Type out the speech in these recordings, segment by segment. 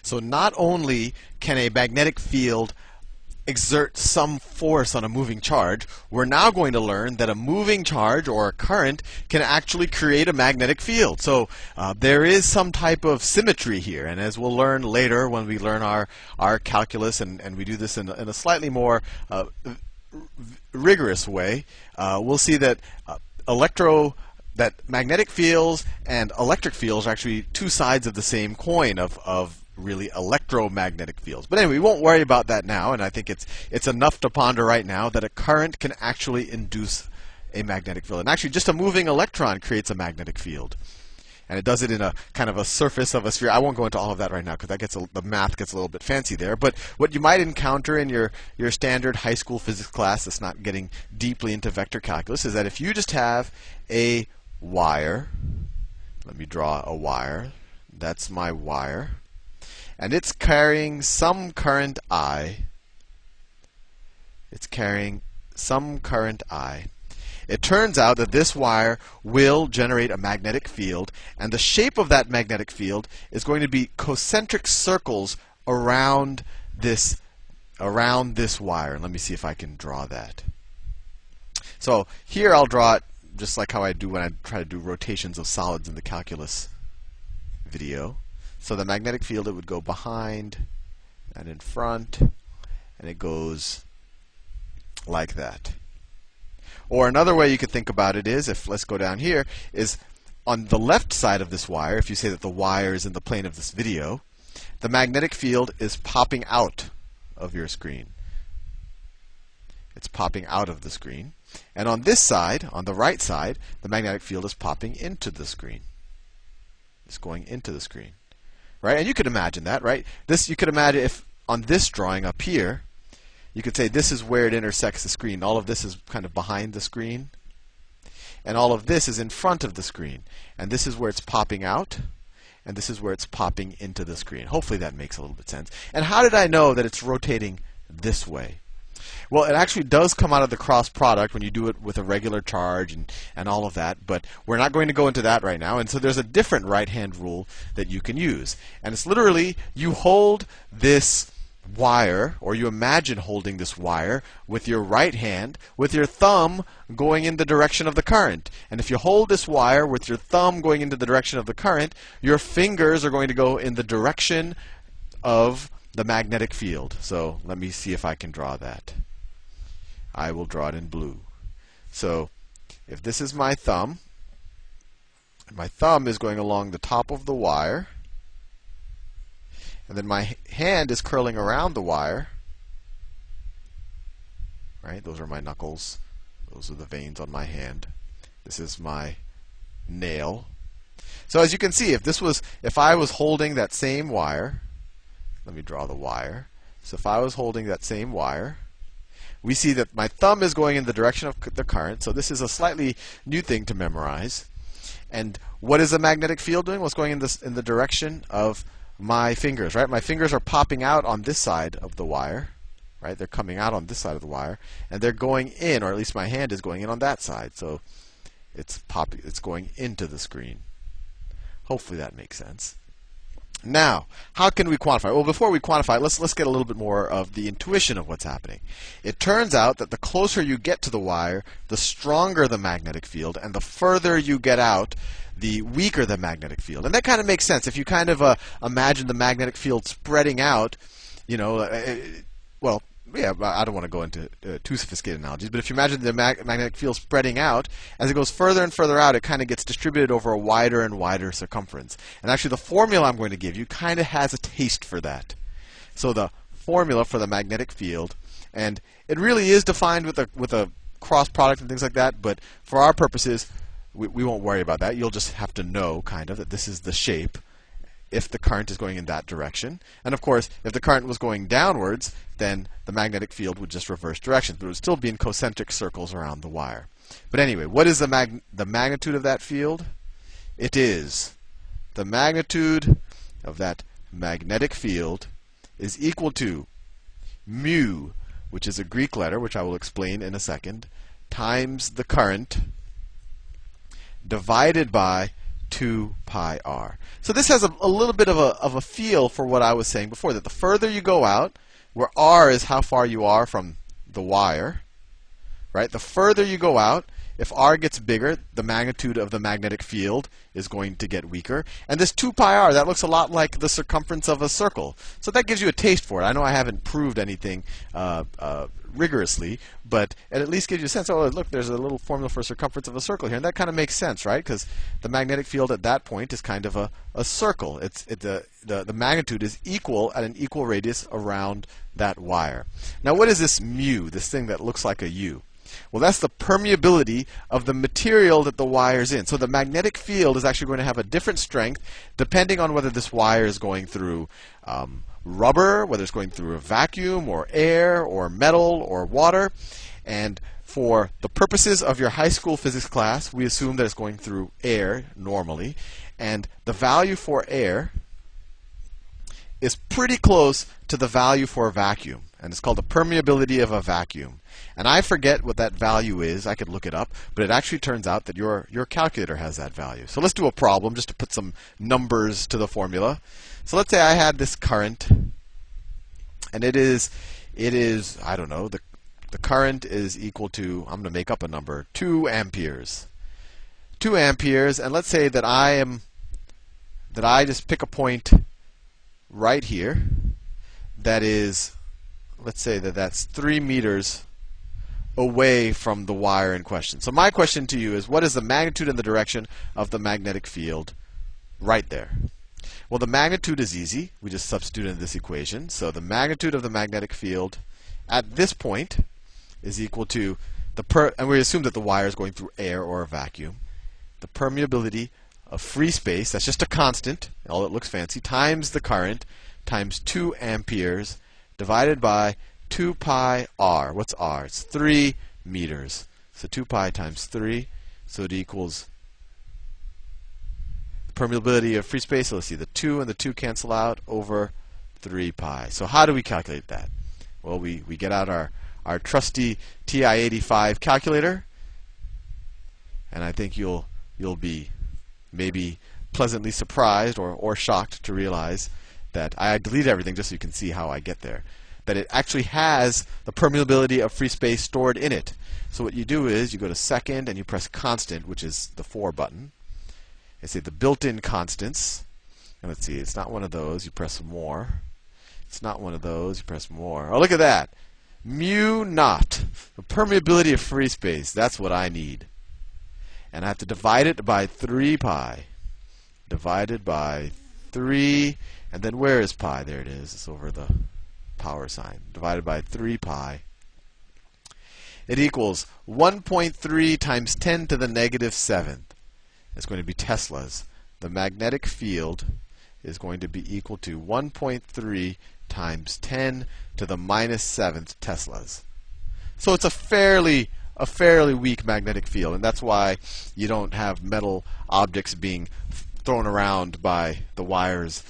So not only can a magnetic field exert some force on a moving charge, we're now going to learn that a moving charge or a current can actually create a magnetic field. So there is some type of symmetry here, and as we'll learn later when we learn our calculus, and we do this in a slightly more rigorous way, we'll see that that magnetic fields and electric fields are actually two sides of the same coin of really electromagnetic fields. But anyway, we won't worry about that now, and I think it's enough to ponder right now that a current can actually induce a magnetic field. And actually, just a moving electron creates a magnetic field. And it does it in a kind of a surface of a sphere. I won't go into all of that right now because the math gets a little bit fancy there. But what you might encounter in your standard high school physics class that's not getting deeply into vector calculus is that if you just have a wire, let me draw a wire, that's my wire, and it's carrying some current I. It's carrying some current I. It turns out that this wire will generate a magnetic field, and the shape of that magnetic field is going to be concentric circles around this wire. And let me see if I can draw that. So here I'll draw it just like how I do when I try to do rotations of solids in the calculus video. So the magnetic field, it would go behind and in front, and it goes like that. Or another way you could think about it is, let's go down here, is on the left side of this wire, if you say that the wire is in the plane of this video, the magnetic field is popping out of your screen. It's popping out of the screen. And on this side, on the right side, the magnetic field is popping into the screen. It's going into the screen. Right? And you could imagine that, right? You could imagine if on this drawing up here, you could say this is where it intersects the screen. All of this is kind of behind the screen. And all of this is in front of the screen. And this is where it's popping out. And this is where it's popping into the screen. Hopefully that makes a little bit of sense. And how did I know that it's rotating this way? Well, it actually does come out of the cross product when you do it with a regular charge and all of that, but we're not going to go into that right now. And so there's a different right-hand rule that you can use. And it's literally, you hold this wire, or you imagine holding this wire with your right hand, with your thumb going in the direction of the current. And if you hold this wire with your thumb going into the direction of the current, your fingers are going to go in the direction of the magnetic field. So let me see if I can draw that. I will draw it in blue. So if this is my thumb is going along the top of the wire, and then my hand is curling around the wire. Right? Those are my knuckles. Those are the veins on my hand. This is my nail. So as you can see, if I was holding that same wire, let me draw the wire. So if I was holding that same wire, we see that my thumb is going in the direction of the current. So this is a slightly new thing to memorize. And what is the magnetic field doing? Well, it's going in the direction of my fingers, right? My fingers are popping out on this side of the wire, right? They're coming out on this side of the wire, and they're going in, or at least my hand is going in on that side. So it's going into the screen. Hopefully that makes sense. Now, how can we quantify? Well, before we quantify, let's get a little bit more of the intuition of what's happening. It turns out that the closer you get to the wire, the stronger the magnetic field, and the further you get out, the weaker the magnetic field. And that kind of makes sense. If you kind of imagine the magnetic field spreading out, well, yeah, I don't want to go into too sophisticated analogies, but if you imagine the magnetic field spreading out, as it goes further and further out, it kind of gets distributed over a wider and wider circumference. And actually, the formula I'm going to give you kind of has a taste for that. So the formula for the magnetic field, and it really is defined with a cross product and things like that, but for our purposes, we won't worry about that. You'll just have to know, kind of, that this is the shape if the current is going in that direction. And of course, if the current was going downwards, then the magnetic field would just reverse directions, but it would still be in concentric circles around the wire. But anyway, what is the magnitude of that field? It is the magnitude of that magnetic field is equal to mu, which is a Greek letter, which I will explain in a second, times the current divided by 2 pi r. So this has a little bit of a feel for what I was saying before, that the further you go out, where r is how far you are from the wire, right? The further you go out, if r gets bigger, the magnitude of the magnetic field is going to get weaker. And this 2 pi r, that looks a lot like the circumference of a circle. So that gives you a taste for it. I know I haven't proved anything rigorously, but it at least gives you a sense. Oh, look, there's a little formula for circumference of a circle here. And that kind of makes sense, right? Because the magnetic field at that point is kind of a circle. The magnitude is equal at an equal radius around that wire. Now, what is this mu, this thing that looks like a U? Well, that's the permeability of the material that the wire's in. So the magnetic field is actually going to have a different strength depending on whether this wire is going through rubber, whether it's going through a vacuum or air or metal or water. And for the purposes of your high school physics class, we assume that it's going through air normally. And the value for air is pretty close to the value for a vacuum. And it's called the permeability of a vacuum. And I forget what that value is. I could look it up. But it actually turns out that your calculator has that value. So let's do a problem just to put some numbers to the formula. So let's say I had this current. And it is I don't know, the current is equal to, I'm going to make up a number, 2 amperes. 2 amperes. And let's say that I just pick a point right here that is, let's say that that's 3 meters away from the wire in question. So my question to you is, what is the magnitude and the direction of the magnetic field right there? Well, the magnitude is easy. We just substitute in this equation. So the magnitude of the magnetic field at this point is equal to and we assume that the wire is going through air or a vacuum. The permeability of free space, that's just a constant, all it looks fancy, times the current, times 2 amperes, divided by 2 pi r. What's r? It's 3 meters. So 2 pi times 3, so it equals the permeability of free space. So let's see, the 2 and the 2 cancel out over 3 pi. So how do we calculate that? Well, we get out our trusty TI-85 calculator, and I think you'll be maybe pleasantly surprised or shocked to realize that I deleted everything just so you can see how I get there. That it actually has the permeability of free space stored in it. So what you do is you go to second and you press constant, which is the 4 button. And say the built-in constants. And let's see, it's not one of those. You press more. It's not one of those. You press more. Oh, look at that. Mu naught. The permeability of free space. That's what I need. And I have to divide it by 3 pi. Divided by 3. And then where is pi? There it is. It's over the power sign. Divided by 3 pi. It equals 1.3 times 10 to the negative 7th. It's going to be Teslas. The magnetic field is going to be equal to 1.3 times 10 to the minus 7th Teslas. So it's a fairly weak magnetic field, and that's why you don't have metal objects being thrown around by the wires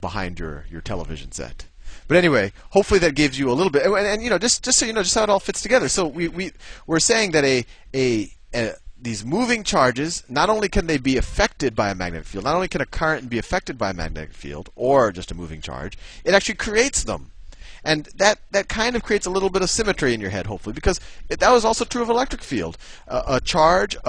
behind your television set. But anyway, hopefully that gives you a little bit, and you know, just so you know just how it all fits together. So we're saying that these moving charges, not only can they be affected by a magnetic field, not only can a current be affected by a magnetic field or just a moving charge, it actually creates them. And that kind of creates a little bit of symmetry in your head, hopefully, because that was also true of electric field. A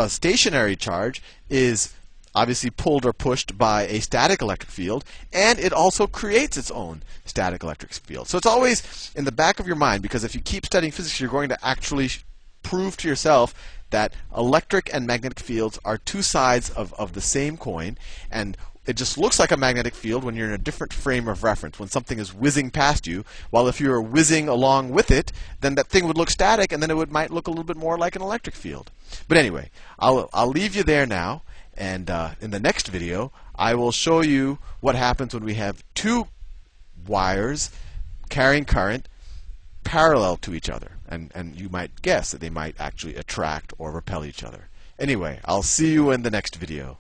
stationary charge, is obviously pulled or pushed by a static electric field, and it also creates its own static electric field. So it's always in the back of your mind, because if you keep studying physics, you're going to actually prove to yourself that electric and magnetic fields are two sides of the same coin, and it just looks like a magnetic field when you're in a different frame of reference, when something is whizzing past you, while if you were whizzing along with it, then that thing would look static, and then it might look a little bit more like an electric field. But anyway, I'll leave you there now, and in the next video, I will show you what happens when we have two wires carrying current parallel to each other. And you might guess that they might actually attract or repel each other. Anyway, I'll see you in the next video.